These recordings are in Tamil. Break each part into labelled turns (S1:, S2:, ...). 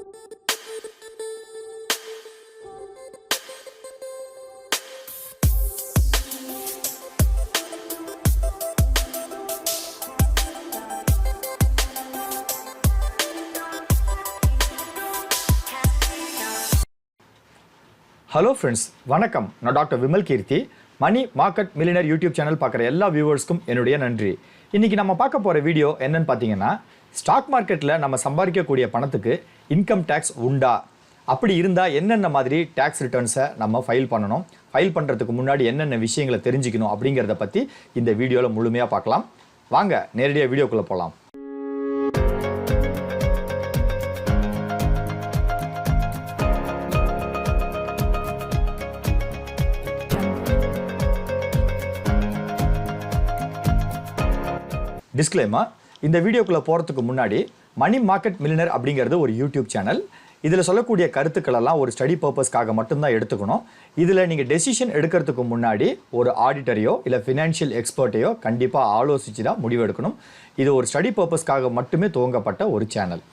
S1: ஹலோ ஃப்ரெண்ட்ஸ், வணக்கம். நான் doctor Vimal Keerthi. Money market millionaire YouTube channel பார்க்குற எல்லா வியூவர்ஸ்க்கும் என்னுடைய நன்றி. இன்றைக்கி நம்ம பார்க்க போகிற வீடியோ என்னன்னு பார்த்தீங்கன்னா, ஸ்டாக் மார்க்கெட்டில் நம்ம சம்பாதிக்கக்கூடிய பணத்துக்கு இன்கம் டேக்ஸ் உண்டா, அப்படி இருந்தால் என்னென்ன மாதிரி டேக்ஸ் ரிட்டர்ன்ஸை நம்ம ஃபைல் பண்ணணும், ஃபைல் பண்ணுறதுக்கு முன்னாடி என்னென்ன விஷயங்களை தெரிஞ்சுக்கணும் அப்படிங்கிறத பற்றி இந்த வீடியோவில் முழுமையாக பார்க்கலாம். வாங்க நேரடியாக வீடியோக்குள்ளே போகலாம். டிஸ்க்ளைமர், இந்த வீடியோக்குள்ளே போகிறதுக்கு முன்னாடி மணி மார்க்கெட் மில்லியனர் அப்படிங்கிறது ஒரு யூடியூப் சேனல். இதில் சொல்லக்கூடிய கருத்துக்களெல்லாம் ஒரு ஸ்டடி பர்பஸ்க்காக மட்டும்தான் எடுத்துக்கணும். இதில் நீங்கள் டெசிஷன் எடுக்கிறதுக்கு முன்னாடி ஒரு ஆடிட்டரையோ இல்லை ஃபினான்ஷியல் எக்ஸ்பர்ட்டையோ கண்டிப்பாக ஆலோசித்து தான் முடிவு எடுக்கணும். இது ஒரு ஸ்டடி பர்பஸ்க்காக மட்டுமே துவங்கப்பட்ட ஒரு சேனல்.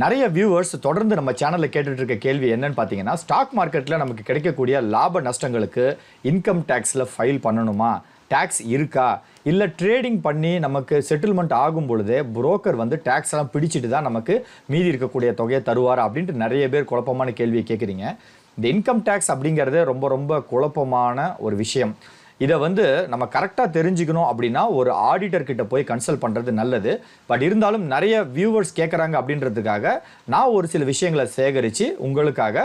S1: நிறைய வியூவர்ஸ் தொடர்ந்து நம்ம சேனலில் கேட்டுட்டு இருக்க கேள்வி என்னன்னு பார்த்தீங்கன்னா, ஸ்டாக் மார்க்கெட்டில் நமக்கு கிடைக்கக்கூடிய லாப நஷ்டங்களுக்கு இன்கம் டேக்ஸில் ஃபைல் பண்ணணுமா, டேக்ஸ் இருக்கா, இல்லை ட்ரேடிங் பண்ணி நமக்கு செட்டில்மெண்ட் ஆகும் பொழுதே புரோக்கர் வந்து டேக்ஸ் எல்லாம் பிடிச்சிட்டு தான் நமக்கு மீதி இருக்கக்கூடிய தொகையை தருவார் அப்படின்ட்டு நிறைய பேர் குழப்பமான கேள்வியை கேட்குறீங்க. இந்த இன்கம் டேக்ஸ் அப்படிங்கிறது ரொம்ப ரொம்ப குழப்பமான ஒரு விஷயம். இதை வந்து நம்ம கரெக்டாக தெரிஞ்சுக்கணும் அப்படின்னா ஒரு ஆடிட்டர் கிட்ட போய் கன்சல்ட் பண்ணுறது நல்லது. பட் இருந்தாலும் நிறைய வியூவர்ஸ் கேட்குறாங்க அப்படின்றதுக்காக நான் ஒரு சில விஷயங்களை சேகரித்து உங்களுக்காக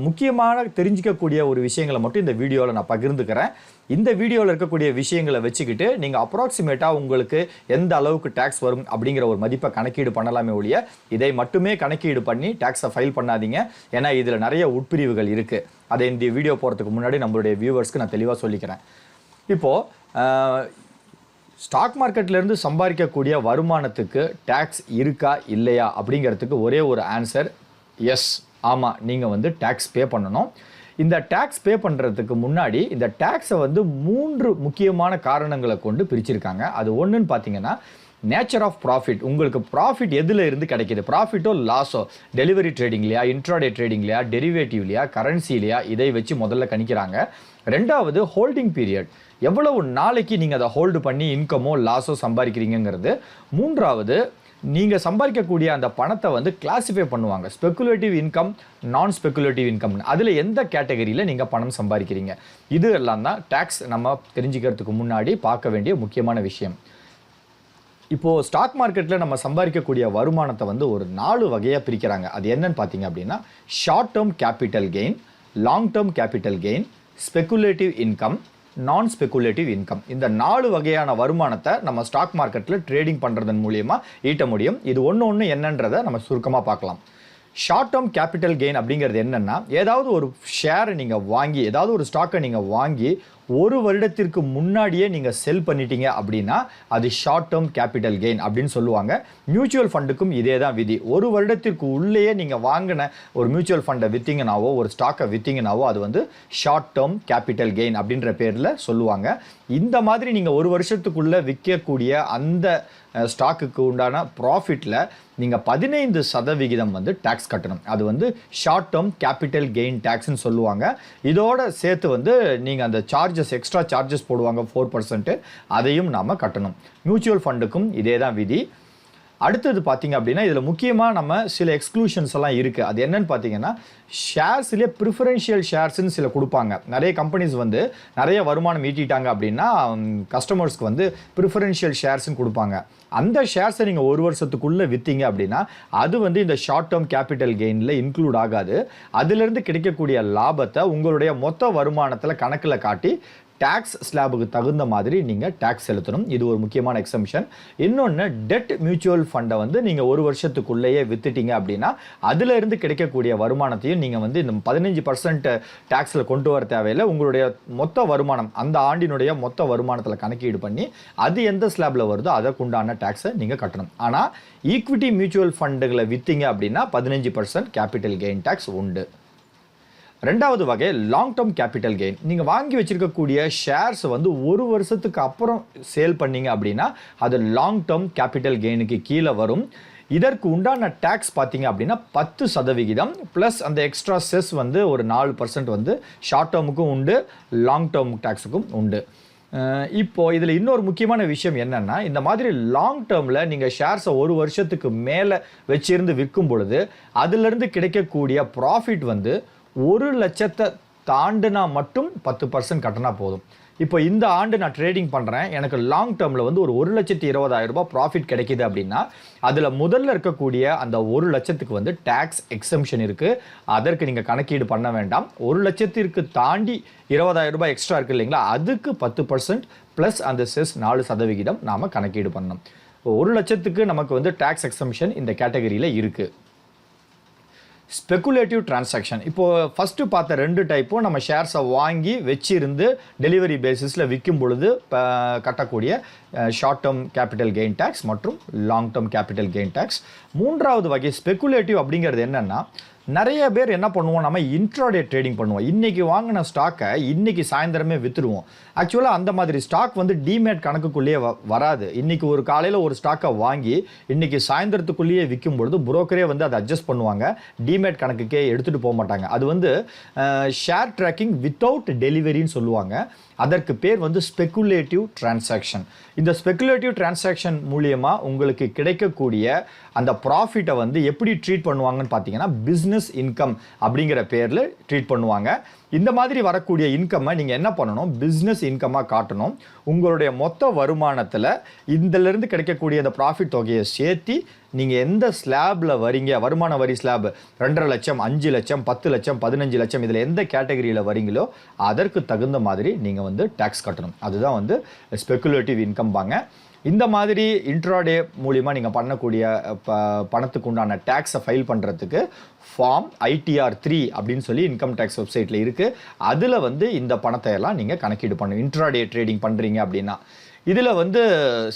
S1: முக்கியமான தெரிஞ்சிக்கக்கூடிய ஒரு விஷயங்களை மட்டும் இந்த வீடியோவில் நான் பகிர்ந்துக்கிறேன். இந்த வீடியோவில் இருக்கக்கூடிய விஷயங்களை வச்சுக்கிட்டு நீங்கள் அப்ராக்சிமேட்டாக உங்களுக்கு எந்த அளவுக்கு டேக்ஸ் வரும் அப்படிங்கிற ஒரு மதிப்பை கணக்கீடு பண்ணலாமே ஒழிய இதை மட்டுமே கணக்கீடு பண்ணி டேக்ஸை ஃபைல் பண்ணாதீங்க. ஏன்னா இதில் நிறைய உட்பிரிவுகள் இருக்குது. அதை இந்த வீடியோ போகிறதுக்கு முன்னாடி நம்மளுடைய வியூவர்ஸ்க்கு நான் தெளிவாக சொல்லிக்கிறேன். இப்போது ஸ்டாக் மார்க்கெட்லேருந்து சம்பாதிக்கக்கூடிய வருமானத்துக்கு டேக்ஸ் இருக்கா இல்லையா அப்படிங்கிறதுக்கு ஒரே ஒரு ஆன்சர் எஸ், ஆமாம், நீங்கள் வந்து டேக்ஸ் பே பண்ணணும். இந்த டேக்ஸ் பே பண்ணுறதுக்கு முன்னாடி இந்த டேக்ஸை வந்து 3 முக்கியமான காரணங்களை கொண்டு பிரிச்சிருக்காங்க. அது ஒன்றுன்னு பார்த்தீங்கன்னா, நேச்சர் ஆஃப் ப்ராஃபிட். உங்களுக்கு ப்ராஃபிட் எதில் இருந்து கிடைக்கிது, ப்ராஃபிட்டோ லாஸோ, டெலிவரி ட்ரேடிங்லையா, இன்ட்ராடே ட்ரேடிங்லையா, டெரிவேட்டிவ்லையா, கரன்சிலையா, இதை வச்சு முதல்ல கணிக்கிறாங்க. ரெண்டாவது ஹோல்டிங் பீரியட், எவ்வளவு நாளைக்கு நீங்கள் அதை ஹோல்டு பண்ணி இன்கமோ லாஸோ சம்பாதிக்கிறீங்கிறது. மூன்றாவது, நீங்கள் சம்பாதிக்கக்கூடிய அந்த பணத்தை வந்து கிளாஸிஃபை பண்ணுவாங்க, ஸ்பெகுலேட்டிவ் இன்கம், நான் ஸ்பெகுலேட்டிவ் இன்கம்னு. அதில் எந்த கேட்டகரியில் நீங்கள் பணம் சம்பாதிக்கிறீங்க, இது எல்லாம் தான் டேக்ஸ் நம்ம தெரிஞ்சுக்கிறதுக்கு முன்னாடி பார்க்க வேண்டிய முக்கியமான விஷயம். இப்போது ஸ்டாக் மார்க்கெட்டில் நம்ம சம்பாதிக்கக்கூடிய வருமானத்தை வந்து ஒரு 4 வகையாக பிரிக்கிறாங்க. அது என்னன்னு பார்த்தீங்க அப்படின்னா, short term capital gain, long term capital gain, speculative income, நான் ஸ்பெகுலேட்டிவ் இன்கம். இந்த 4 வகையான வருமானத்தை நம்ம ஸ்டாக் மார்க்கெட்டில் ட்ரேடிங் பண்ணுறதன் மூலியமாக ஈட்ட முடியும். இது ஒன்று என்னன்றதை நம்ம சுருக்கமாக பார்க்கலாம். ஷார்ட் டேர்ம் கேபிட்டல் கெயின் அப்படிங்கிறது என்னென்னா, ஏதாவது ஒரு ஷேரை நீங்கள் வாங்கி, ஏதாவது ஒரு ஸ்டாக்கை நீங்கள் வாங்கி 1 வருடத்திற்கு முன்னாடியே நீங்கள் செல் பண்ணிட்டீங்க அப்படின்னா அது ஷார்ட் டேர்ம் கேபிட்டல் கெயின் அப்படின்னு சொல்லுவாங்க. மியூச்சுவல் ஃபண்டுக்கும் இதே தான் விதி. 1 வருடத்திற்கு உள்ளேயே நீங்கள் வாங்கின ஒரு மியூச்சுவல் ஃபண்டை விற்றீங்கனாவோ, ஒரு ஸ்டாக்கை விற்றீங்கனாவோ அது வந்து ஷார்ட் டேர்ம் கேபிட்டல் கெயின் அப்படின்ற பேரில் சொல்லுவாங்க. இந்த மாதிரி நீங்கள் 1 வருஷத்துக்குள்ளே விற்கக்கூடிய அந்த ஸ்டாக்குக்கு உண்டான ப்ராஃபிட்டில் நீங்கள் 15% வந்து டேக்ஸ் கட்டணும். அது வந்து ஷார்ட் டேர்ம் கேபிட்டல் கெயின் டேக்ஸ்ன்னு சொல்லுவாங்க. இதோட சேர்த்து வந்து நீங்கள் அந்த எக்ஸ்ட்ரா சார்ஜஸ் போடுவாங்க 4%, அதையும் நாம் கட்டணும். மியூச்சுவல் ஃபண்டுக்கும் இதே தான் விதி. அடுத்தது பார்த்தீங்க அப்படின்னா, இதில் முக்கியமாக நம்ம சில எக்ஸ்க்ளூஷன்ஸ் எல்லாம் இருக்குது. அது என்னன்னு பார்த்தீங்கன்னா, ஷேர்ஸ்லேயே ப்ரிஃபரன்ஷியல் ஷேர்ஸ்ன்னு சில கொடுப்பாங்க. நிறைய கம்பெனிஸ் வந்து நிறைய வருமானம் ஈட்டிட்டாங்க அப்படின்னா கஸ்டமர்ஸ்க்கு வந்து ப்ரிஃபரன்ஷியல் ஷேர்ஸ்ன்னு கொடுப்பாங்க. அந்த ஷேர்ஸை நீங்கள் 1 வருஷத்துக்குள்ளே விற்றீங்க அப்படின்னா அது வந்து இந்த ஷார்ட் டேர்ம் கேபிட்டல் கெயினில் இன்க்ளூட் ஆகாது. அதிலிருந்து கிடைக்கக்கூடிய லாபத்தை உங்களுடைய மொத்த வருமானத்தில் கணக்கில் காட்டி டேக்ஸ் ஸ்லாபுக்கு தகுந்த மாதிரி நீங்கள் டேக்ஸ் செலுத்தணும். இது ஒரு முக்கியமான எக்ஸம்ஷன். இன்னொன்று, டெட் மியூச்சுவல் ஃபண்டை வந்து நீங்கள் 1 வருஷத்துக்குள்ளேயே வித்துட்டீங்க அப்படின்னா அதிலிருந்து கிடைக்கக்கூடிய வருமானத்தையும் நீங்கள் வந்து இந்த 15% டேக்ஸில் கொண்டு வர தேவையில்லை. உங்களுடைய மொத்த வருமானம், அந்த ஆண்டினுடைய மொத்த வருமானத்தில் கணக்கீடு பண்ணி அது எந்த ஸ்லாபில் வருதோ அதற்குண்டான டேக்ஸை நீங்கள் கட்டணும். ஆனால் ஈக்விட்டி மியூச்சுவல் ஃபண்டுகளை விற்றீங்க அப்படின்னா 15% கேபிட்டல் கெயின் டேக்ஸ் உண்டு. ரெண்டாவது வகை லாங் டேர்ம் கேபிட்டல் கெயின். நீங்கள் வாங்கி வச்சிருக்கக்கூடிய ஷேர்ஸ் வந்து 1 வருஷத்துக்கு அப்புறம் சேல் பண்ணீங்க அப்படின்னா அது லாங் டேர்ம் கேபிட்டல் கெயினுக்கு கீழே வரும். இதற்கு உண்டான டேக்ஸ் பார்த்தீங்க அப்படின்னா 10% ப்ளஸ் அந்த எக்ஸ்ட்ரா செஸ் வந்து ஒரு 4% வந்து ஷார்ட் டேர்முக்கும் உண்டு, லாங் டேர்ம் டேக்ஸுக்கும் உண்டு. இப்போ இதில் இன்னொரு முக்கியமான விஷயம் என்னென்னா, இந்த மாதிரி லாங் டேர்மில் நீங்கள் ஷேர்ஸை ஒரு வருஷத்துக்கு மேலே வச்சிருந்து விற்கும் பொழுது அதிலிருந்து கிடைக்கக்கூடிய ப்ராஃபிட் வந்து 1,00,000 தாண்டினா மட்டும் 10% கட்டினா போதும். இப்போ இந்த ஆண்டு நான் ட்ரேடிங் பண்ணுறேன், எனக்கு லாங் டேர்மில் வந்து ஒரு 1,20,000 ப்ராஃபிட் கிடைக்கிது அப்படின்னா அதில் முதல்ல இருக்கக்கூடிய அந்த 1,00,000க்கு வந்து டேக்ஸ் எக்ஸம்ஷன் இருக்குது. அதற்கு நீங்கள் கணக்கீடு பண்ண வேண்டாம். 1,00,000க்கு தாண்டி 20,000 எக்ஸ்ட்ரா இருக்குது இல்லைங்களா, அதுக்கு 10% ப்ளஸ் அந்த செஸ் 4% நாம் கணக்கீடு பண்ணணும். 1,00,000க்கு நமக்கு வந்து டேக்ஸ் எக்ஸம்ஷன் இந்த கேட்டகரியில் இருக்குது. ஸ்பெகுலேட்டிவ் டிரான்சாக்ஷன், இப்போது ஃபஸ்ட்டு பார்த்த 2 டைப்பும் நம்ம ஷேர்ஸை வாங்கி வச்சிருந்து டெலிவரி பேசிஸில் விற்கும் பொழுது கட்டக்கூடிய short term capital gain tax மற்றும் long term capital gain tax. 3வது வகை ஸ்பெகுலேட்டிவ் அப்படிங்கிறது என்னென்னா, நிறைய பேர் என்ன பண்ணுவோம், நம்ம இன்ட்ராடே ட்ரேடிங் பண்ணுவோம். இன்றைக்கி வாங்கின ஸ்டாக்கை இன்றைக்கி சாயந்தரமே விற்றுருவோம். ஆக்சுவலாக அந்த மாதிரி ஸ்டாக் வந்து டிமேட் கணக்குக்குள்ளேயே வராது. இன்றைக்கி ஒரு காலையில் ஒரு ஸ்டாக்கை வாங்கி இன்றைக்கி சாயந்தரத்துக்குள்ளேயே விற்கும் பொழுது புரோக்கரே வந்து அதை அட்ஜஸ்ட் பண்ணுவாங்க, டிமேட் கணக்குக்கே எடுத்துகிட்டு போக மாட்டாங்க. அது வந்து ஷேர் ட்ராக்கிங் வித்தவுட் டெலிவரின்னு சொல்லுவாங்க. அதற்கு பேர் வந்து ஸ்பெகுலேட்டிவ் டிரான்சாக்ஷன். இந்த ஸ்பெகுலேட்டிவ் டிரான்சாக்ஷன் மூலியமாக உங்களுக்கு கிடைக்கக்கூடிய அந்த ப்ராஃபிட்டை வந்து எப்படி ட்ரீட் பண்ணுவாங்கன்னு பார்த்தீங்கன்னா, பிஸ்னஸ் இன்கம் அப்படிங்கிற பேரில் ட்ரீட் பண்ணுவாங்க. இந்த மாதிரி வரக்கூடிய இன்கம்மை நீங்கள் என்ன பண்ணணும், பிஸ்னஸ் இன்கமாக காட்டணும். உங்களுடைய மொத்த வருமானத்தில் இதிலிருந்து கிடைக்கக்கூடிய அந்த ப்ராஃபிட் தொகையை சேர்த்து நீங்கள் எந்த ஸ்லாபில் வரீங்க, வருமான வரி ஸ்லாப் 2.5 லட்சம், 5 லட்சம், 10 லட்சம், 15 லட்சம், இதில் எந்த கேட்டகரியில் வரீங்களோ அதற்கு தகுந்த மாதிரி நீங்கள் வந்து டேக்ஸ் கட்டணும். அதுதான் வந்து ஸ்பெகுலேட்டிவ் இன்கம் பாங்க. இந்த மாதிரி இன்ட்ராடே மூலிமா நீங்கள் பண்ணக்கூடிய பணத்துக்கு உண்டான டேக்ஸை ஃபைல் பண்ணுறதுக்கு ஃபார்ம் ITR 3 அப்படின்னு சொல்லி இன்கம் டேக்ஸ் வெப்சைட்டில் இருக்குது. அதில் வந்து இந்த பணத்தை எல்லாம் நீங்கள் கணக்கீடு பண்ணணும். இன்ட்ராடே ட்ரேடிங் பண்ணுறீங்க அப்படின்னா இதில் வந்து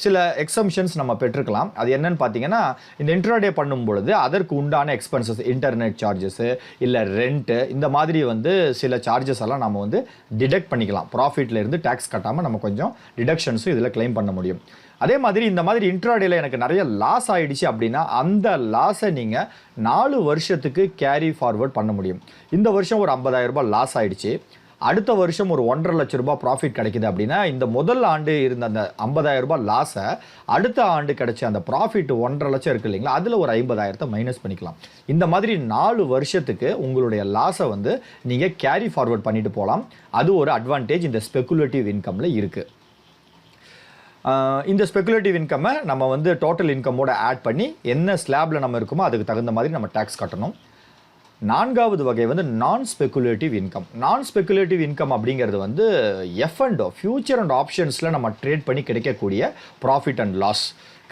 S1: சில எக்ஸம்ஷன்ஸ் நம்ம பெற்றுக்கலாம். அது என்னன்னு பார்த்தீங்கன்னா, இந்த இன்ட்ராடே பண்ணும் பொழுது அதற்கு உண்டான எக்ஸ்பென்சஸ், இன்டர்நெட் சார்ஜஸ்ஸு இல்லை ரெண்ட்டு, இந்த மாதிரி வந்து சில சார்ஜஸ் எல்லாம் நம்ம வந்து டிடெக்ட் பண்ணிக்கலாம். ப்ராஃபிட்ல இருந்து டேக்ஸ் கட்டாமல் நம்ம கொஞ்சம் டிடக்ஷன்ஸும் இதில் கிளைம் பண்ண முடியும். அதே மாதிரி இந்த மாதிரி இன்ட்ராடேல எனக்கு நிறைய லாஸ் ஆகிடுச்சு அப்படின்னா அந்த லாஸை நீங்கள் 4 வருஷத்துக்கு கேரி ஃபார்வர்ட் பண்ண முடியும். இந்த வருஷம் ஒரு 50,000 லாஸ் ஆகிடுச்சு, அடுத்த வருஷம் ஒரு 1.5 லட்ச ரூபாய் ப்ராஃபிட் கிடைக்குது அப்படின்னா இந்த முதல் ஆண்டு இருந்த அந்த 50,000 லாஸை அடுத்த ஆண்டு கிடைச்ச அந்த ப்ராஃபிட் 1.5 லட்சம் இருக்குது இல்லைங்களா, அதில் ஒரு 50,000 மைனஸ் பண்ணிக்கலாம். இந்த மாதிரி 4 வருஷத்துக்கு உங்களுடைய லாஸை வந்து நீங்கள் கேரி ஃபார்வர்ட் பண்ணிட்டு போகலாம். அது ஒரு அட்வான்டேஜ் இந்த ஸ்பெகுலேட்டிவ் இன்கமில் இருக்குது. இந்த ஸ்பெகுலேட்டிவ் இன்கம்மை நம்ம வந்து டோட்டல் இன்கமோட ஆட் பண்ணி என்ன ஸ்லாபில் நம்ம இருக்குமோ அதுக்கு தகுந்த மாதிரி நம்ம டேக்ஸ் கட்டணும். 4வது வகை வந்து நான் ஸ்பெகுலேட்டிவ் இன்கம். நான் ஸ்பெகுலேட்டிவ் இன்கம் அப்படிங்கிறது வந்து F&O, ஃபியூச்சர் அண்ட் ஆப்ஷன்ஸில் நம்ம ட்ரேட் பண்ணி கிடைக்கக்கூடிய profit and loss,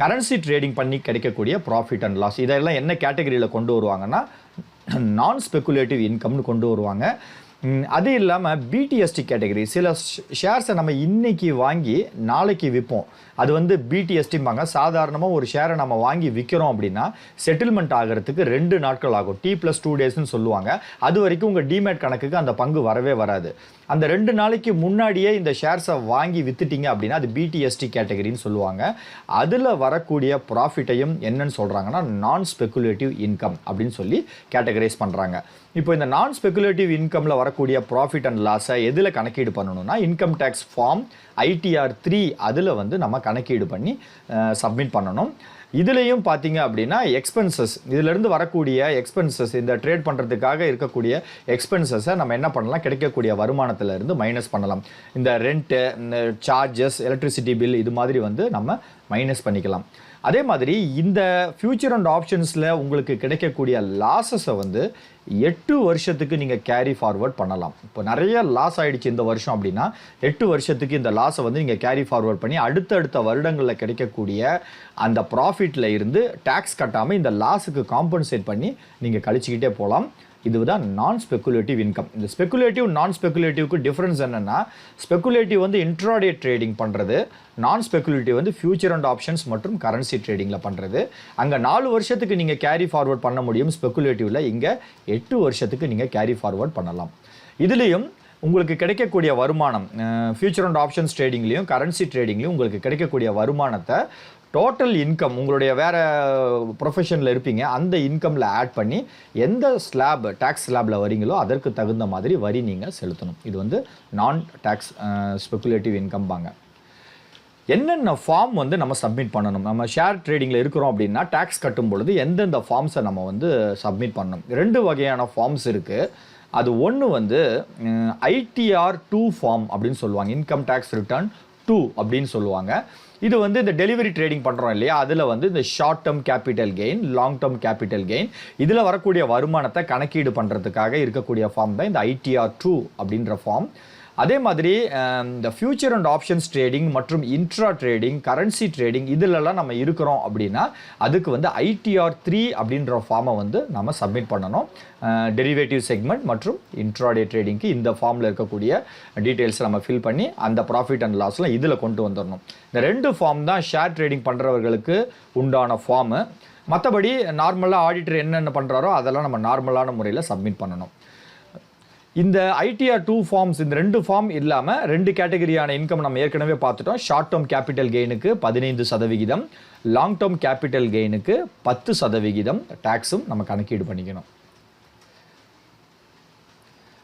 S1: currency trading பண்ணி கிடைக்கக்கூடிய ப்ராஃபிட் அண்ட் லாஸ், இதெல்லாம் என்ன கேட்டகரியில் கொண்டு வருவாங்கன்னா நான் ஸ்பெகுலேட்டிவ் இன்கம்னு கொண்டு வருவாங்க. அது இல்லாமல் BTST கேட்டகரி, சில ஷேர்ஸை நம்ம இன்றைக்கி வாங்கி நாளைக்கு விற்போம், அது வந்து BTSTம்பாங்க. சாதாரணமாக ஒரு ஷேரை நம்ம வாங்கி விற்கிறோம் அப்படின்னா செட்டில்மெண்ட் ஆகிறதுக்கு 2 நாட்கள் ஆகும், T+2 டேஸ்ன்னு சொல்லுவாங்க. அது வரைக்கும் உங்கள் டிமேட் கணக்குக்கு அந்த பங்கு வரவே வராது. அந்த 2 நாளைக்கு முன்னாடியே இந்த ஷேர்ஸை வாங்கி விற்றுட்டிங்க அப்படின்னா அது BTST கேட்டகரின்னு சொல்லுவாங்க. அதில் வரக்கூடிய ப்ராஃபிட்டையும் என்னன்னு சொல்கிறாங்கன்னா நான் ஸ்பெகுலேட்டிவ் இன்கம் அப்படின்னு சொல்லி கேட்டகரைஸ் பண்ணுறாங்க. இப்போ இந்த நான் ஸ்பெகுலேட்டிவ் இன்கமில் வரக்கூடிய ப்ராஃபிட் அண்ட் லாஸை எதில் கணக்கீடு பண்ணணும்னா இன்கம் டேக்ஸ் ஃபார்ம் ITR 3 அதில் வந்து நம்ம கணக்கீடு பண்ணி சப்மிட் பண்ணணும். இதுலேயும் பார்த்தீங்க அப்படின்னா எக்ஸ்பென்சஸ், இதிலேருந்து வரக்கூடிய எக்ஸ்பென்சஸ், இந்த ட்ரேட் பண்ணுறதுக்காக இருக்கக்கூடிய எக்ஸ்பென்சஸை நம்ம என்ன பண்ணலாம், கிடைக்கக்கூடிய வருமானத்திலேருந்து மைனஸ் பண்ணலாம். இந்த ரெண்ட்டு, இந்த சார்ஜஸ், எலக்ட்ரிசிட்டி பில், இது மாதிரி வந்து நம்ம மைனஸ் பண்ணிக்கலாம். அதே மாதிரி இந்த ஃபியூச்சர் அண்ட் ஆப்ஷன்ஸில் உங்களுக்கு கிடைக்கக்கூடிய லாஸஸை வந்து 8 வருஷத்துக்கு நீங்கள் கேரி ஃபார்வர்ட் பண்ணலாம். இப்போ நிறைய லாஸ் ஆகிடுச்சு இந்த வருஷம் அப்படின்னா 8 வருஷத்துக்கு இந்த லாஸை வந்து நீங்கள் கேரி ஃபார்வர்ட் பண்ணி அடுத்தடுத்த வருடங்களில் கிடைக்கக்கூடிய அந்த ப்ராஃபிட்டில் இருந்து டேக்ஸ் கட்டாமல் இந்த லாஸுக்கு காம்பன்சேட் பண்ணி நீங்கள் கழிச்சிக்கிட்டே போகலாம். இதுதான் நான் ஸ்பெகுலேட்டிவ் இன்கம். இந்த ஸ்பெகுலேட்டிவ் நான் ஸ்பெகுலேட்டிவ்க்கு டிஃப்ரென்ஸ் என்னென்னா, ஸ்பெகுலேட்டிவ் வந்து இன்ட்ராடே ட்ரேடிங் பண்ணுறது, நான் ஸ்பெகுலேட்டிவ் வந்து ஃபியூச்சர் அண்ட் ஆப்ஷன்ஸ் மற்றும் கரன்சி ட்ரேடிங்கில் பண்ணுறது. அங்கே 4 வருஷத்துக்கு நீங்கள் கேரி ஃபார்வர்ட் பண்ண முடியும் ஸ்பெகுலேட்டிவில், இங்கே 8 வருஷத்துக்கு நீங்கள் கேரி ஃபார்வர்ட் பண்ணலாம். இதுலேயும் உங்களுக்கு கிடைக்கக்கூடிய வருமானம் ஃபியூச்சர் அண்ட் ஆப்ஷன்ஸ் ட்ரேடிங்லேயும் கரன்சி ட்ரேடிங்லேயும் உங்களுக்கு கிடைக்கக்கூடிய வருமானத்தை டோட்டல் இன்கம் உங்களுடைய வேறு ப்ரொஃபஷனில் இருப்பீங்க, அந்த இன்கமில் ஆட் பண்ணி எந்த ஸ்லாப் டேக்ஸ் ஸ்லாபில் வரீங்களோ அதற்கு தகுந்த மாதிரி வரி நீங்கள் செலுத்தணும். இது வந்து நான் டேக்ஸ் ஸ்பெகுலேட்டிவ் இன்கம் பாங்க. என்னென்ன ஃபார்ம் வந்து நம்ம சப்மிட் பண்ணணும்? நம்ம ஷேர் ட்ரேடிங்கில் இருக்கிறோம் அப்படின்னா டேக்ஸ் கட்டும் பொழுது எந்தெந்த ஃபார்ம்ஸை நம்ம வந்து சப்மிட் பண்ணணும்? 2 வகையான ஃபார்ம்ஸ் இருக்குது. அது ஒன்று வந்து ஐடிஆர் 2 ஃபார்ம் அப்படின்னு சொல்லுவாங்க, இன்கம் டேக்ஸ் ரிட்டர்ன் 2 அப்படின்னு சொல்லுவாங்க. இது வந்து இந்த டெலிவரி ட்ரேடிங் பண்ணுறோம் இல்லையா, அதில் வந்து இந்த short term capital gain, long term capital gain, இதில் வரக்கூடிய வருமானத்தை கணக்கீடு பண்ணுறதுக்காக இருக்கக்கூடிய ஃபார்ம் தான் இந்த ஐடிஆர் 2 அப்படின்ற ஃபார்ம். அதே மாதிரி இந்த ஃபியூச்சர் அண்ட் ஆப்ஷன்ஸ் ட்ரேடிங் மற்றும் இன்ட்ரா ட்ரேடிங், கரன்சி ட்ரேடிங் இதிலெல்லாம் நம்ம இருக்கிறோம் அப்படின்னா அதுக்கு வந்து ஐடிஆர் 3 அப்படின்ற ஃபார்மை வந்து நம்ம சப்மிட் பண்ணணும். டெரிவேட்டிவ் செக்மெண்ட் மற்றும் இன்ட்ராடே ட்ரேடிங்க்கு இந்த ஃபார்மில் இருக்கக்கூடிய டீட்டெயில்ஸ் நம்ம ஃபில் பண்ணி அந்த ப்ராஃபிட் அண்ட் லாஸ்லாம் இதில் கொண்டு வந்துடணும். இந்த 2 ஃபார்ம் தான் ஷேர் ட்ரேடிங் பண்ணுறவர்களுக்கு உண்டான ஃபார்மு. மற்றபடி நார்மலாக ஆடிட்டர் என்னென்ன பண்ணுறாரோ அதெல்லாம் நம்ம நார்மலான முறையில் சப்மிட் பண்ணணும். இந்த ஐடிஆர் 2 ஃபார்ம்ஸ், இந்த 2 ஃபார்ம் இல்லாமல் 2 கேட்டகரியான இன்கம் நம்ம ஏற்கனவே பார்த்துட்டோம். ஷார்ட் டேர்ம் கேபிட்டல் கெயினுக்கு 15%, லாங் டேர்ம் கேபிட்டல் கெயினுக்கு 10% டேக்ஸும் நம்ம கணக்கீடு பண்ணிக்கணும்.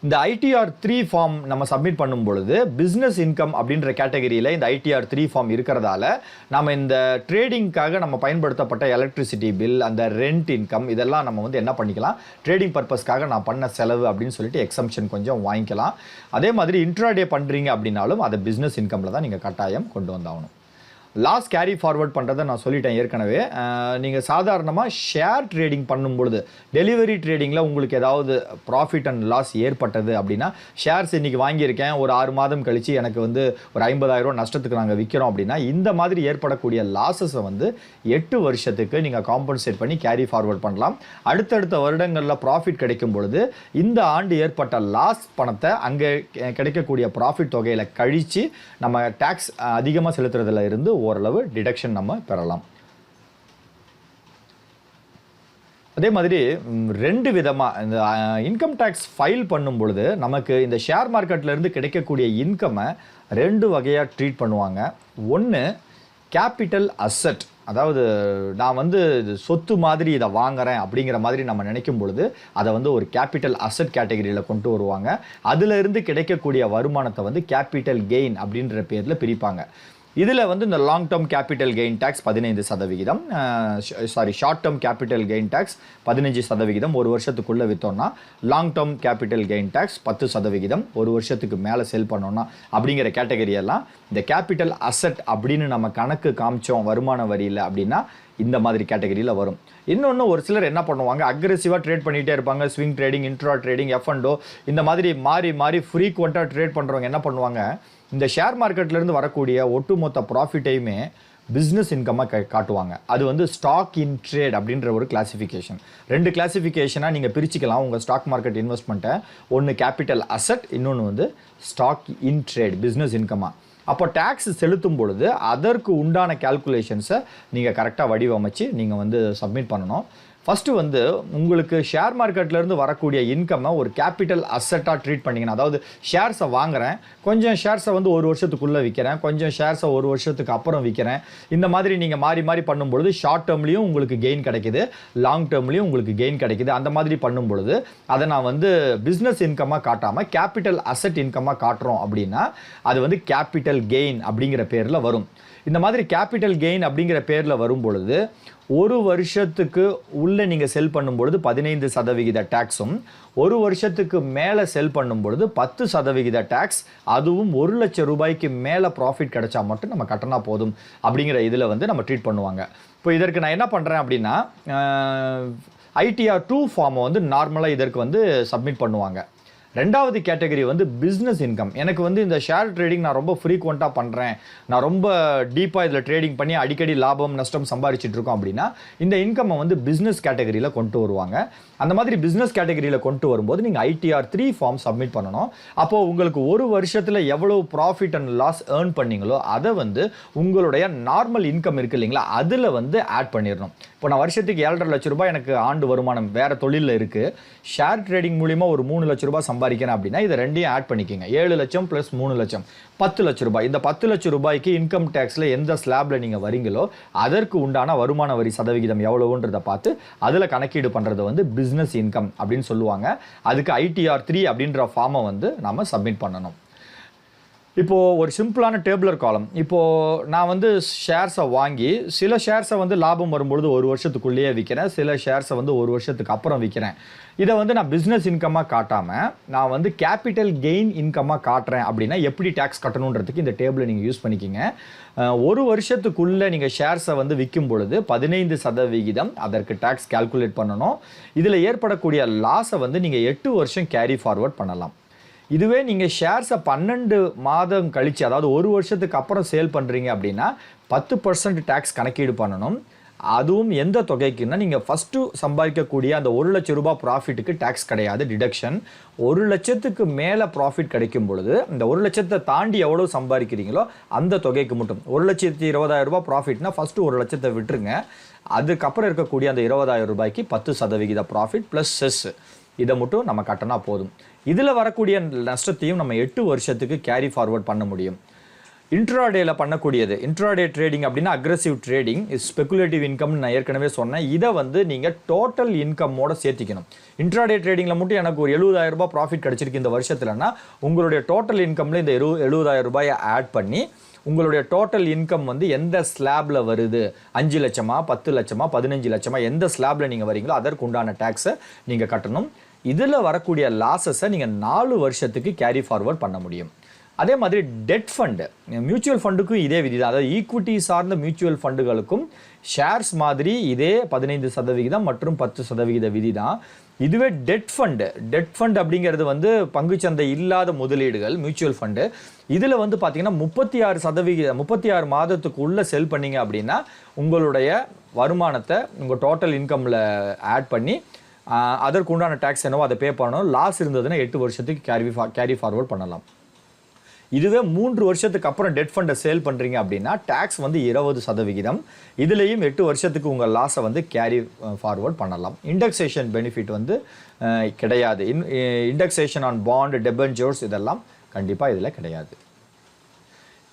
S1: இந்த ஐடிஆர் 3 ஃபார்ம் நம்ம சப்மிட் பண்ணும் பொழுது பிஸ்னஸ் இன்கம் அப்படின்ற கேட்டகரியில் இந்த ஐடிஆர் 3 ஃபார்ம் இருக்கிறதால நம்ம இந்த ட்ரேடிங்காக நம்ம பயன்படுத்தப்பட்ட எலக்ட்ரிசிட்டி பில், அந்த ரெண்ட் இன்கம் இதெல்லாம் நம்ம வந்து என்ன பண்ணிக்கலாம், ட்ரேடிங் பர்பஸ்க்காக நான் பண்ண செலவு அப்படின்னு சொல்லிட்டு எக்ஸம்ஷன் கொஞ்சம் வாங்கிக்கலாம். அதே மாதிரி இன்ட்ராடே பண்ணுறீங்க அப்படின்னாலும் அதை பிஸ்னஸ் இன்கமில் தான் நீங்கள் கட்டாயம் கொண்டு வந்தாகணும். லாஸ் கேரி ஃபார்வர்ட் பண்ணுறதை நான் சொல்லிட்டேன் ஏற்கனவே. நீங்கள் சாதாரணமாக ஷேர் ட்ரேடிங் பண்ணும் பொழுது, டெலிவரி ட்ரேடிங்கில் உங்களுக்கு ஏதாவது ப்ராஃபிட் அண்ட் லாஸ் ஏற்பட்டது அப்படின்னா, ஷேர்ஸ் இன்றைக்கி வாங்கியிருக்கேன், ஒரு 6 மாதம் கழித்து எனக்கு வந்து ஒரு 50,000 நஷ்டத்துக்கு நாங்கள் விற்கிறோம் அப்படின்னா, இந்த மாதிரி ஏற்படக்கூடிய லாஸஸை வந்து 8 வருஷத்துக்கு நீங்கள் காம்பன்சேட் பண்ணி கேரி ஃபார்வர்ட் பண்ணலாம். அடுத்தடுத்த வருடங்களில் ப்ராஃபிட் கிடைக்கும் பொழுது இந்த ஆண்டு ஏற்பட்ட லாஸ் பணத்தை அங்கே கிடைக்கக்கூடிய ப்ராஃபிட் தொகையில் கழித்து நம்ம டேக்ஸ் அதிகமாக செலுத்துறதுல இருந்து ஓரளவு டிடக்ஷன் நம்ம பெறலாம். அதே மாதிரி 2 விதமாக இந்த இன்கம் டேக்ஸ் ஃபைல் பண்ணும் பொழுது நமக்கு இந்த ஷேர் மார்க்கெட்லேருந்து கிடைக்கக்கூடிய இன்கம்மை 2 வகையாக ட்ரீட் பண்ணுவாங்க. ஒன்று கேபிட்டல் அசட், அதாவது நான் வந்து சொத்து மாதிரி இதை வாங்குறேன் அப்படிங்கிற மாதிரி நம்ம நினைக்கும் பொழுது அதை வந்து ஒரு கேபிட்டல் அசட் கேட்டகரியில் கொண்டு வருவாங்க. அதிலிருந்து கிடைக்கக்கூடிய வருமானத்தை வந்து கேபிட்டல் கெயின் அப்படின்ற பேரில் பிரிப்பாங்க. இதில் வந்து இந்த long term capital gain tax 15%, short term capital gain tax 15%, ஒரு வருஷத்துக்குள்ளே விற்றோன்னா. Long term capital gain tax 10%, ஒரு வருஷத்துக்கு மேலே செல் பண்ணோன்னா. அப்படிங்கிற கேட்டகரியெல்லாம் இந்த கேபிட்டல் அசட் அப்படின்னு நம்ம கணக்கு காமிச்சோம் வருமான வரியில் அப்படின்னா இந்த மாதிரி கேட்டகரியில் வரும். இன்னொன்று, ஒரு சிலர் என்ன பண்ணுவாங்க, அக்ரெசிவாக ட்ரேட் பண்ணிகிட்டே இருப்பாங்க. Swing trading, intra trading, F&O இந்த மாதிரி மாறி ஃப்ரீக்வெண்ட்டாக ட்ரேட் பண்ணுறவங்க என்ன பண்ணுவாங்க, இந்த ஷேர் மார்க்கெட்லேருந்து வரக்கூடிய ஒட்டுமொத்த ப்ராஃபிட்டையுமே பிஸ்னஸ் இன்கம்மாக காட்டுவாங்க. அது வந்து ஸ்டாக் இன் ட்ரேட் அப்படின்ற ஒரு கிளாசிஃபிகேஷன். 2 கிளாசிஃபிகேஷனாக நீங்கள் பிரிச்சுக்கலாம் உங்கள் ஸ்டாக் மார்க்கெட் இன்வெஸ்ட்மெண்ட்டை. ஒன்று கேபிட்டல் அசட், இன்னொன்று வந்து ஸ்டாக் இன் ட்ரேட் பிஸ்னஸ் இன்கமாக. அப்போ டேக்ஸ் செலுத்தும் பொழுது அதற்கு உண்டான கேல்குலேஷன்ஸை நீங்கள் கரெக்டாக வடிவமைச்சு நீங்கள் வந்து சப்மிட் பண்ணணும். ஃபஸ்ட்டு வந்து உங்களுக்கு ஷேர் மார்க்கெட்லேருந்து வரக்கூடிய இன்கம்மை ஒரு கேபிட்டல் அசட்டாக ட்ரீட் பண்ணிங்கன்னா, அதாவது ஷேர்ஸை வாங்குகிறேன், கொஞ்சம் ஷேர்ஸை வந்து ஒரு வருஷத்துக்குள்ளே விற்கிறேன், கொஞ்சம் ஷேர்ஸை ஒரு வருஷத்துக்கு அப்புறம் விற்கிறேன். இந்த மாதிரி நீங்கள் மாறி பண்ணும்பொழுது ஷார்ட் டேர்ம்லேயும் உங்களுக்கு கெயின் கிடைக்குது, லாங் டேர்ம்லேயும் உங்களுக்கு கெயின் கிடைக்குது. அந்த மாதிரி பண்ணும் பொழுது அதை நான் வந்து பிஸ்னஸ் இன்கம்மாக காட்டாமல் கேபிட்டல் அசட் இன்கம்மாக காட்டுறோம் அப்படின்னா அது வந்து கேபிட்டல் கெயின் அப்படிங்கிற பேரில் வரும். இந்த மாதிரி கேபிட்டல் கெயின் அப்படிங்கிற பேரில் வரும் பொழுது ஒரு வருஷத்துக்கு உள்ளே நீங்கள் செல் பண்ணும்பொழுது 15% டேக்ஸும், ஒரு வருஷத்துக்கு மேலே செல் பண்ணும்பொழுது 10% டேக்ஸ், அதுவும் 1 லட்சம் ரூபாய்க்கு மேலே ப்ராஃபிட் கிடைச்சா மட்டும் நம்ம கட்டினா போதும் அப்படிங்கிற இதில் வந்து நம்ம ட்ரீட் பண்ணுவாங்க. இப்போ இதற்கு நான் என்ன பண்ணுறேன் அப்படின்னா, ஐடிஆர் 2 ஃபார்மை வந்து நார்மலாக இதற்கு வந்து சப்மிட் பண்ணுவாங்க. 2வது கேட்டகரி வந்து பிஸ்னஸ் இன்கம். எனக்கு வந்து இந்த ஷேர் ட்ரேடிங் நான் ரொம்ப ஃப்ரீக்வெண்ட்டாக பண்ணுறேன், நான் ரொம்ப டீப்பாக இதில் ட்ரேடிங் பண்ணி அடிக்கடி லாபம் நஷ்டம் சம்பாதிச்சுட்டு இருக்கோம் அப்படின்னா இந்த இன்கம்மை வந்து பிஸ்னஸ் கேட்டகரியில் கொண்டு வருவாங்க. அந்த மாதிரி பிஸ்னஸ் கேட்டகரியில் கொண்டு வரும்போது நீங்கள் ஐடிஆர் 3 ஃபார்ம் சப்மிட் பண்ணணும். அப்போது உங்களுக்கு ஒரு வருஷத்தில் எவ்வளவு ப்ராஃபிட் அண்ட் லாஸ் ஏர்ன் பண்ணீங்களோ அதை வந்து உங்களுடைய நார்மல் இன்கம் இருக்குது இல்லைங்களா, அதில் வந்து ஆட் பண்ணிடணும். இப்போ நான் வருஷத்துக்கு 7.5 லட்ச ரூபாய் எனக்கு ஆண்டு வருமானம் வேறு தொழிலில் இருக்குது, ஷேர் ட்ரேடிங் மூலிமா ஒரு 3 லட்ச ரூபாய் சம்பாதிக்கிறேன் அப்படின்னா இதை ரெண்டையும் ஆட் பண்ணிக்கோங்க. 7 லட்சம் ப்ளஸ் 3 லட்சம் 10 லட்சம் ரூபாய். இந்த 10 லட்சம் ரூபாய்க்கு இன்கம் டேக்ஸில் எந்த ஸ்லாபில் நீங்கள் வரீங்களோ அதற்கு உண்டான வருமான வரி சதவிகிதம் எவ்வளவுன்றதை பார்த்து அதில் கணக்கீடு பண்ணுறது வந்து பிஸ்னஸ் இன்கம் அப்படின்னு சொல்லுவாங்க. அதுக்கு ITR 3 அப்படின்ற ஃபார்மை வந்து நம்ம சப்மிட் பண்ணணும். இப்போது ஒரு சிம்பிளான டேபிளர் காலம். இப்போது நான் வந்து ஷேர்ஸை வாங்கி சில ஷேர்ஸை வந்து லாபம் வரும்பொழுது ஒரு வருஷத்துக்குள்ளேயே விற்கிறேன், சில ஷேர்ஸை வந்து ஒரு வருஷத்துக்கு அப்புறம் விற்கிறேன். இதை வந்து நான் பிஸ்னஸ் இன்கமாக காட்டாமல் நான் வந்து கேபிட்டல் கெயின் இன்கமாக காட்டுறேன் அப்படின்னா எப்படி டேக்ஸ் கட்டணுன்றதுக்கு இந்த டேபிளை நீங்கள் யூஸ் பண்ணிக்கிங்க. ஒரு வருஷத்துக்குள்ளே நீங்கள் ஷேர்ஸை வந்து விற்கும் பொழுது 15% அதற்கு டேக்ஸ் கால்குலேட் பண்ணணும். இதில் ஏற்படக்கூடிய லாஸை வந்து நீங்கள் 8 வருஷம் கேரி ஃபார்வர்ட் பண்ணலாம். இதுவே நீங்கள் ஷேர்ஸை 12 மாதம் கழித்து, அதாவது ஒரு வருஷத்துக்கு அப்புறம் சேல் பண்ணுறீங்க அப்படின்னா 10% டேக்ஸ் கணக்கீடு பண்ணணும். அதுவும் எந்த தொகைக்குன்னா நீங்கள் ஃபஸ்ட்டு சம்பாதிக்கக்கூடிய அந்த 1 லட்சம் ரூபாய் ப்ராஃபிட்டுக்கு டேக்ஸ் கிடையாது, டிடக்ஷன். 1 லட்சத்துக்கு மேலே ப்ராஃபிட் கிடைக்கும் பொழுது இந்த 1 லட்சத்தை தாண்டி எவ்வளோ சம்பாதிக்கிறீங்களோ அந்த தொகைக்கு மட்டும் 1,20,000 ரூபாய் ப்ராஃபிட்னா ஃபஸ்ட்டு 1 லட்சத்தை விட்டுருங்க. அதுக்கப்புறம் இருக்கக்கூடிய அந்த 20,000 ரூபாய்க்கு 10% ப்ராஃபிட் ப்ளஸ் செஸ், இதை மட்டும் நம்ம கட்டினா போதும். இதில் வரக்கூடிய நஷ்டத்தையும் நம்ம 8 வருஷத்துக்கு கேரி ஃபார்வர்ட் பண்ண முடியும். இன்ட்ராடேயில் பண்ணக்கூடியது இன்ட்ராடே ட்ரேடிங் அப்படின்னா அக்ரெசிவ் ட்ரேடிங் இஸ் ஸ்பெகுலேட்டிவ் இன்கம்னு நான் ஏற்கனவே சொன்னேன். இதை வந்து நீங்கள் டோட்டல் இன்கம்மோட சேர்த்திக்கணும். இன்ட்ராடே ட்ரேடிங்கில் மட்டும் எனக்கு ஒரு 70,000 ரூபாய் ப்ராஃபிட் கிடச்சிருக்கு இந்த வருஷத்துலன்னா உங்களுடைய டோட்டல் இன்கம்ல இந்த 70,000 ரூபாயை ஆட் பண்ணி உங்களுடைய டோட்டல் இன்கம் வந்து எந்த ஸ்லாபில் வருது, 5 லட்சமா 10 லட்சமா 15 லட்சமா எந்த ஸ்லாபில் நீங்கள் வரீங்களோ அதற்கு உண்டான டேக்ஸை நீங்கள் கட்டணும். இதில் வரக்கூடிய லாஸஸை நீங்கள் 4 வருஷத்துக்கு கேரி ஃபார்வர்ட் பண்ண முடியும். அதே மாதிரி டெட் ஃபண்டு, மியூச்சுவல் ஃபண்டுக்கும் இதே விதி தான். அதாவது ஈக்விட்டி சார்ந்த மியூச்சுவல் ஃபண்டுகளுக்கும் ஷேர்ஸ் மாதிரி இதே 15% மற்றும் 10% விதி தான். இதுவே டெட் ஃபண்டு அப்படிங்கிறது வந்து பங்குச்சந்தை இல்லாத முதலீடுகள் மியூச்சுவல் ஃபண்டு. இதில் வந்து பார்த்தீங்கன்னா 36 மாதத்துக்கு உள்ளே செல் பண்ணீங்க அப்படின்னா உங்களுடைய வருமானத்தை உங்கள் டோட்டல் இன்கமில் ஆட் பண்ணி அதற்கு உண்டான டேக்ஸ் என்னவோ அதை பே பண்ணணும். லாஸ் இருந்ததுன்னா 8 வருஷத்துக்கு கேரி ஃபார்வர்ட் பண்ணலாம். இதுவே 3 வருஷத்துக்கு அப்புறம் டெட் ஃபண்டை சேல் பண்ணுறீங்க அப்படின்னா டேக்ஸ் வந்து 20%. இதுலேயும் 8 வருஷத்துக்கு உங்கள் லாஸை வந்து கேரி ஃபார்வர்ட் பண்ணலாம். இண்டெக்ஸேஷன் பெனிஃபிட் வந்து கிடையாது. இண்டெக்ஸேஷன் ஆன் பாண்ட், டெபென்ச்சர்ஸ் இதெல்லாம் கண்டிப்பாக இதில் கிடையாது.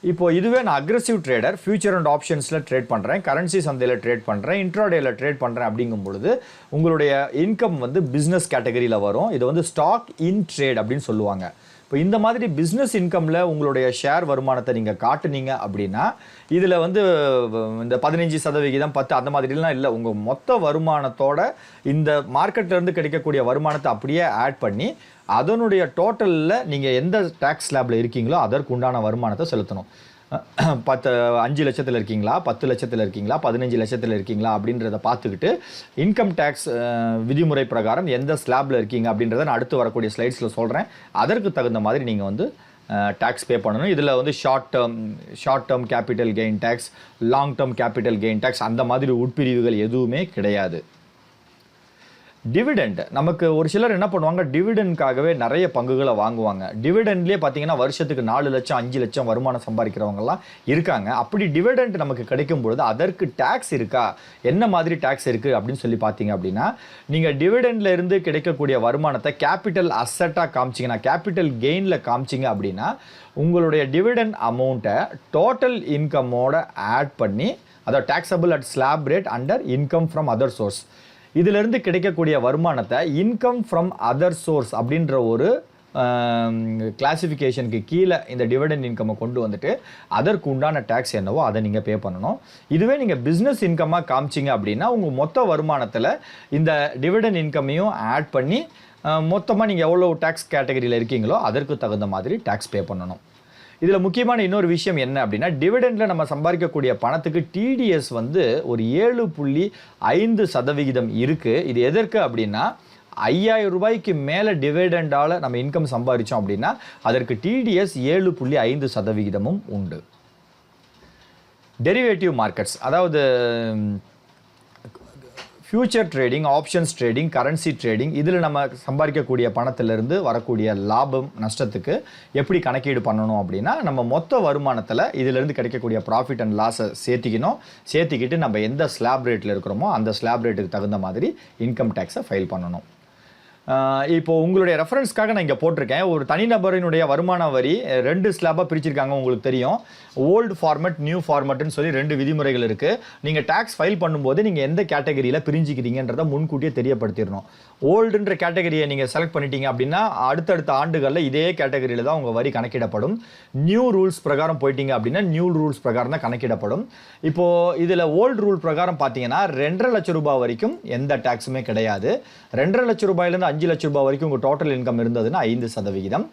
S1: இப்போது இதுவே நான் அக்ரெசிவ் ட்ரேடர், ஃபியூச்சர் அண்ட் ஆப்ஷன்ஸில் ட்ரேட் பண்ணுறேன், கரன்சி சந்தையில் ட்ரேட் பண்ணுறேன், இன்ட்ராடேயில் ட்ரேட் பண்ணுறேன் அப்படிங்கும் பொழுது உங்களுடைய இன்கம் வந்து பிஸ்னஸ் கேட்டகரியில் வரும். இது வந்து ஸ்டாக் இன் ட்ரேட் அப்படின்னு சொல்லுவாங்க. இப்போ இந்த மாதிரி பிஸ்னஸ் இன்கமில் உங்களுடைய ஷேர் வருமானத்தை நீங்கள் காட்டுனீங்க அப்படின்னா இதில் வந்து இந்த 15%, 10 அந்த மாதிரிலாம் இல்லை. உங்கள் மொத்த வருமானத்தோட இந்த மார்க்கெட்லேருந்து கிடைக்கக்கூடிய வருமானத்தை அப்படியே ஆட் பண்ணி அதனுடைய டோட்டலில் நீங்கள் எந்த டேக்ஸ் ஸ்லாபில் இருக்கீங்களோ அதற்கு உண்டான வருமானத்தை செலுத்தணும். 5 லட்சத்தில் இருக்கீங்களா, 10 லட்சத்தில் இருக்கீங்களா, 15 லட்சத்தில் இருக்கீங்களா அப்படின்றத பார்த்துக்கிட்டு இன்கம் டேக்ஸ் விதிமுறை பிரகாரம் எந்த ஸ்லாபில் இருக்கீங்க அப்படின்றத நான் அடுத்து வரக்கூடிய ஸ்லைட்ஸில் சொல்கிறேன். அதற்கு தகுந்த மாதிரி நீங்கள் வந்து டேக்ஸ் பே பண்ணணும். இதில் வந்து short term capital gain tax, long term capital gain tax அந்த மாதிரி உட்பிரிவுகள் எதுவுமே கிடையாது. டிவிடெண்ட், நமக்கு ஒரு சிலர் என்ன பண்ணுவாங்க, டிவிடெண்ட்காகவே நிறைய பங்குகளை வாங்குவாங்க. டிவிடெண்ட்லேயே பார்த்தீங்கன்னா வருஷத்துக்கு 4 லட்சம் 5 லட்சம் வருமானம் சம்பாதிக்கிறவங்கலாம் இருக்காங்க. அப்படி டிவிடெண்ட் நமக்கு கிடைக்கும் பொழுது அதற்கு டேக்ஸ் இருக்கா, என்ன மாதிரி டேக்ஸ் இருக்குது அப்படின்னு சொல்லி பார்த்தீங்க அப்படின்னா நீங்கள் டிவிடெண்டில் இருந்து கிடைக்கக்கூடிய வருமானத்தை கேபிட்டல் அசட்டாக காமிச்சிங்கன்னா, கேபிட்டல் கெயினில் காமிச்சிங்க அப்படின்னா உங்களுடைய டிவிடெண்ட் அமௌண்ட்டை டோட்டல் இன்கம்மோட ஆட் பண்ணி, அதாவது taxable at slab rate under income from other source, இதிலிருந்து கிடைக்கக்கூடிய வருமானத்தை இன்கம் ஃப்ரம் அதர் சோர்ஸ் அப்படின்ற ஒரு கிளாசிஃபிகேஷனுக்கு கீழே இந்த டிவிடெண்ட் இன்கம்மை கொண்டு வந்துட்டு அதற்கு உண்டான டேக்ஸ் என்னவோ அதை நீங்கள் பே பண்ணணும். இதுவே நீங்கள் பிஸ்னஸ் இன்கம்மாக காமிச்சிங்க அப்படின்னா உங்கள் மொத்த வருமானத்தில் இந்த டிவிடெண்ட் இன்கம்மையும் ஆட் பண்ணி மொத்தமாக நீங்கள் எவ்வளோ டேக்ஸ் கேட்டகரியில் இருக்கீங்களோ அதற்கு தகுந்த மாதிரி டேக்ஸ் பே பண்ணணும். இதில் முக்கியமான இன்னொரு விஷயம் என்ன அப்படின்னா டிவிடெண்டில் நம்ம சம்பாதிக்கக்கூடிய பணத்துக்கு டிடிஎஸ் வந்து ஒரு 7.5% இருக்குது. இது எதற்கு அப்படின்னா 5,000 ரூபாய்க்கு மேலே டிவிடெண்டால் நம்ம இன்கம் சம்பாதிச்சோம் அப்படின்னா அதற்கு டிடிஎஸ் 7.5% உண்டு. டெரிவேட்டிவ் மார்க்கெட்ஸ், அதாவது future trading, options trading, currency trading, இதில் நம்ம சம்பாதிக்கக்கூடிய பணத்திலிருந்து வரக்கூடிய லாபம் நஷ்டத்துக்கு எப்படி கணக்கீடு பண்ணணும் அப்படின்னா நம்ம மொத்த வருமானத்தில் இதிலிருந்து கிடைக்கக்கூடிய ப்ராஃபிட் அண்ட் லாஸை சேர்த்திக்கிட்டு நம்ம எந்த ஸ்லாப் ரேட்டில் இருக்கிறோமோ அந்த ஸ்லாப் ரேட்டுக்கு தகுந்த மாதிரி இன்கம் டேக்ஸை ஃபைல் பண்ணணும். இப்போ உங்களுடைய ரெஃபரன்ஸ்க்காக நான் இங்கே போட்டிருக்கேன். ஒரு தனிநபரினுடைய வருமான வரி 2 ஸ்லாபாக பிரிச்சிருக்காங்க. உங்களுக்கு தெரியும், ஓல்டு ஃபார்மேட், நியூ ஃபார்மேட்னு சொல்லி 2 விதிமுறைகள் இருக்குது. நீங்கள் டேக்ஸ் ஃபைல் பண்ணும்போது நீங்கள் எந்த கேட்டகரியில் பிரிஞ்சுக்கிறீங்கன்றதை முன்கூட்டியே தெரியப்படுத்திடணும். ஓல்டுன்ற கேட்டகரியை நீங்கள் செலக்ட் பண்ணிட்டீங்க அப்படின்னா அடுத்தடுத்த ஆண்டுகளில் இதே கேட்டகரியில் தான் உங்கள் வரி கணக்கிடப்படும். நியூ ரூல்ஸ் பிரகாரம் போயிட்டீங்க அப்படின்னா நியூ ரூல்ஸ் பிரகாரம் தான் கணக்கிடப்படும். இப்போது இதில் ஓல்டு ரூல் பிரகாரம் பார்த்தீங்கன்னா 2.5 லட்சம் ரூபாய் வரைக்கும் எந்த டேக்ஸுமே கிடையாது. 2.5 லட்சம் ரூபாயிலேருந்து 5 லட்சம் ரூபாய் வரைக்கும் உங்கள் டோட்டல் இன்கம் இருந்ததுன்னா 5%.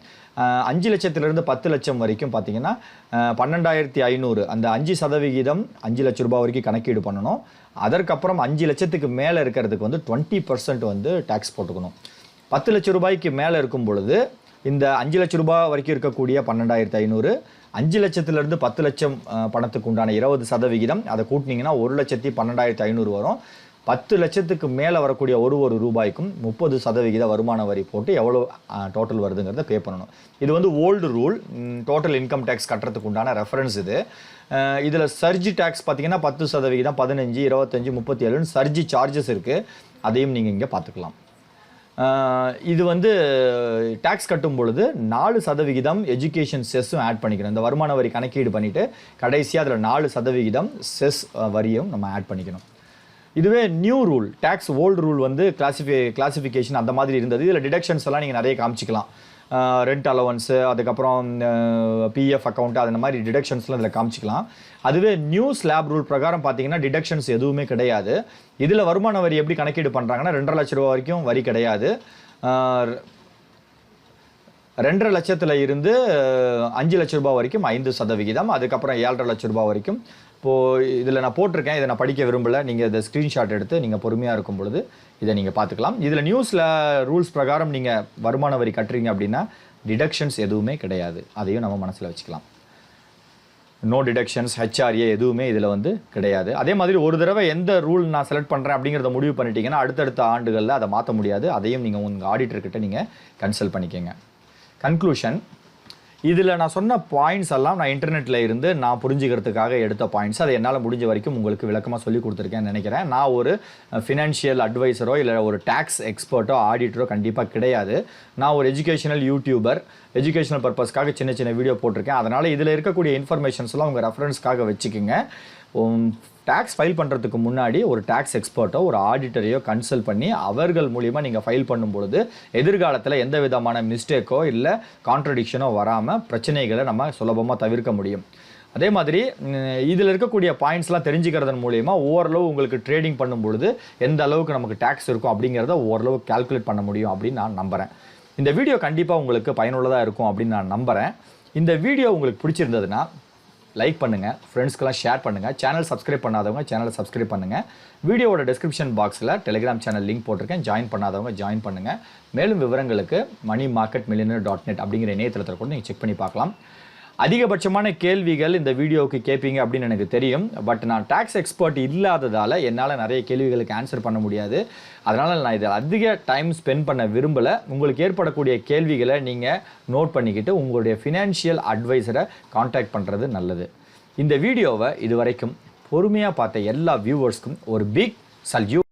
S1: 5 லட்சத்திலிருந்து 10 லட்சம் வரைக்கும் பார்த்தீங்கன்னா 12,500, அந்த 5% 5 லட்சம் ரூபாய் வரைக்கும் கணக்கீடு பண்ணணும். அதற்கப்புறம் 5 லட்சத்துக்கு மேலே இருக்கிறதுக்கு வந்து 20% வந்து டேக்ஸ் போட்டுக்கணும். 10 லட்சம் ரூபாய்க்கு மேலே இருக்கும் பொழுது இந்த 5 லட்சம் ரூபாய் வரைக்கும் இருக்கக்கூடிய 12,500, 5 லட்சத்திலிருந்து 10 லட்சம் பணத்துக்கு உண்டான 20%, அதை கூட்டினீங்கன்னா 1,12,500 வரும். 10 லட்சத்துக்கு மேலே வரக்கூடிய ஒரு ரூபாய்க்கும் 30% வருமான வரி போட்டு எவ்வளோ டோட்டல் வருதுங்கிறத பே பண்ணணும். இது வந்து old rule. Total income tax கட்டுறதுக்கு உண்டான ரெஃபரன்ஸ் இது. இதில் சர்ஜி டேக்ஸ் பார்த்தீங்கன்னா 10%, 15, 25, 37 சர்ஜி சார்ஜஸ் இருக்குது. அதையும் நீங்கள் இங்கே பார்த்துக்கலாம். இது வந்து டேக்ஸ் கட்டும் பொழுது 4% எஜுகேஷன் செஸ்ஸும் ஆட் பண்ணிக்கணும். இந்த வருமான வரி கணக்கீடு பண்ணிவிட்டு கடைசியாக அதில் 4% செஸ் வரியும் நம்ம ஆட் பண்ணிக்கணும். இதுவே new rule, tax old rule வந்து கிளாசிஃபிகேஷன் அந்த மாதிரி இருந்தது. இதில் டிடக்ஷன்ஸ் எல்லாம் நீங்கள் நிறைய காமிச்சிக்கலாம். ரெண்ட் அலவன்ஸு, அதுக்கப்புறம் பிஎஃப் அக்கௌண்ட், அந்த மாதிரி டிடக்ஷன்ஸ்லாம் இதில் காமிச்சிக்கலாம். அதுவே நியூ ஸ்லாப் ரூல் பிரகாரம் பார்த்தீங்கன்னா டிடக்ஷன்ஸ் எதுவுமே கிடையாது. இதில் வருமான வரி எப்படி கணக்கீடு பண்ணுறாங்கன்னா 2.5 லட்ச ரூபா வரைக்கும் வரி கிடையாது. 2.5 லட்சத்தில் இருந்து 5 லட்ச ரூபாய் வரைக்கும் 5%, அதுக்கப்புறம் 7.5 லட்ச ரூபாய் வரைக்கும். இப்போது இதில் நான் போட்டிருக்கேன், இதை நான் படிக்க விரும்பலை. நீங்கள் இதை ஸ்க்ரீன்ஷாட் எடுத்து நீங்கள் பொறுமையாக இருக்கும் பொழுது இதை நீங்கள் பார்த்துக்கலாம். இதில் நியூஸில் ரூல்ஸ் பிரகாரம் நீங்கள் வருமான வரி கட்டுறீங்க அப்படின்னா டிடக்ஷன்ஸ் எதுவுமே கிடையாது. அதையும் நம்ம மனசில் வச்சுக்கலாம். நோ டிடக்ஷன்ஸ், ஹெச்ஆர்ஏ எதுவுமே இதில் வந்து கிடையாது. அதே மாதிரி ஒரு தடவை எந்த ரூல் நான் செலக்ட் பண்ணுறேன் அப்படிங்கிறத முடிவு பண்ணிட்டீங்கன்னா அடுத்தடுத்த ஆண்டுகளில் அதை மாற்ற முடியாது. அதையும் நீங்கள் உங்கள் ஆடிட்டர்கிட்ட நீங்கள் கன்சல்ட் பண்ணிக்கோங்க. கன்க்ளூஷன், இதில் நான் சொன்ன பாயிண்ட்ஸ் எல்லாம் நான் இன்டர்நெட்டில் இருந்து நான் புரிஞ்சுக்கிறதுக்காக எடுத்த பாயிண்ட்ஸ். அதை என்னால் முடிஞ்ச வரைக்கும் உங்களுக்கு விளக்கமாக சொல்லி கொடுத்துருக்கேன்னு நினைக்கிறேன். நான் ஒரு ஃபினான்ஷியல் அட்வைசரோ இல்லை ஒரு டேக்ஸ் எக்ஸ்பர்ட்டோ ஆடிட்டரோ கண்டிப்பாக கிடையாது. நான் ஒரு எஜுகேஷனல் யூடியூபர். எஜுகேஷனல் பர்பஸ்க்காக சின்ன சின்ன வீடியோ போட்டிருக்கேன். அதனால் இதில் இருக்கக்கூடிய இன்ஃபர்மேஷன்ஸ்லாம் உங்கள் ரெஃபரன்ஸ்க்காக வச்சுக்கோங்க. டேக்ஸ் ஃபைல் பண்ணுறதுக்கு முன்னாடி ஒரு டேக்ஸ் எக்ஸ்பர்ட்டோ ஒரு ஆடிட்டரையோ கன்சல்ட் பண்ணி அவர்கள் மூலிமா நீங்கள் ஃபைல் பண்ணும்பொழுது எதிர்காலத்தில் எந்த விதமான மிஸ்டேக்கோ இல்லை கான்ட்ரடிக்ஷனோ வராமல் பிரச்சனைகளை நம்ம சுலபமாக தவிர்க்க முடியும். அதே மாதிரி இதில் இருக்கக்கூடிய பாயிண்ட்ஸ்லாம் தெரிஞ்சுக்கிறதன் மூலிமா ஓரளவு உங்களுக்கு ட்ரேடிங் பண்ணும்பொழுது எந்த அளவுக்கு நமக்கு டேக்ஸ் இருக்கும் அப்படிங்கிறத ஓரளவு கால்குலேட் பண்ண முடியும் அப்படின்னு நான் நம்புகிறேன். இந்த வீடியோ கண்டிப்பாக உங்களுக்கு பயனுள்ளதாக இருக்கும் அப்படின்னு நான் நம்புகிறேன். இந்த வீடியோ உங்களுக்கு பிடிச்சிருந்ததுன்னா லைக் பண்ணுங்கள், ஃப்ரெண்ட்ஸ்க்கெல்லாம் ஷேர் பண்ணுங்கள். சேனல் சப்ஸ்கிரைப் பண்ணாதவங்க சேனலை சப்ஸ்கிரைப் பண்ணுங்கள். வீடியோவோட டிஸ்கிரிப்ஷன் பாக்ஸில் டெலிகிராம் சேனல் லிங்க் போட்டிருக்கேன். ஜாயின் பண்ணாதவங்க ஜாயின் பண்ணுங்கள். மேலும் விவரங்களுக்கு moneymarketmillionaire.net அப்படிங்கிற இணையதளத்தில் கூட நீங்கள் செக் பண்ணி பார்க்கலாம். அதிகபட்சமான கேள்விகள் இந்த வீடியோவுக்கு கேட்பீங்க அப்படின்னு எனக்கு தெரியும். பட் நான் டேக்ஸ் எக்ஸ்பர்ட் இல்லாததால் என்னால் நிறைய கேள்விகளுக்கு ஆன்சர் பண்ண முடியாது. அதனால் நான் இதில் அதிக டைம் ஸ்பெண்ட் பண்ண விரும்பலை. உங்களுக்கு ஏற்படக்கூடிய கேள்விகளை நீங்கள் நோட் பண்ணிக்கிட்டு உங்களுடைய ஃபினான்ஷியல் அட்வைசரை காண்டாக்ட் பண்ணுறது நல்லது. இந்த வீடியோவை இதுவரைக்கும் பொறுமையாக பார்த்த எல்லா வியூவர்ஸ்க்கும் ஒரு பிக் சல்யூட்.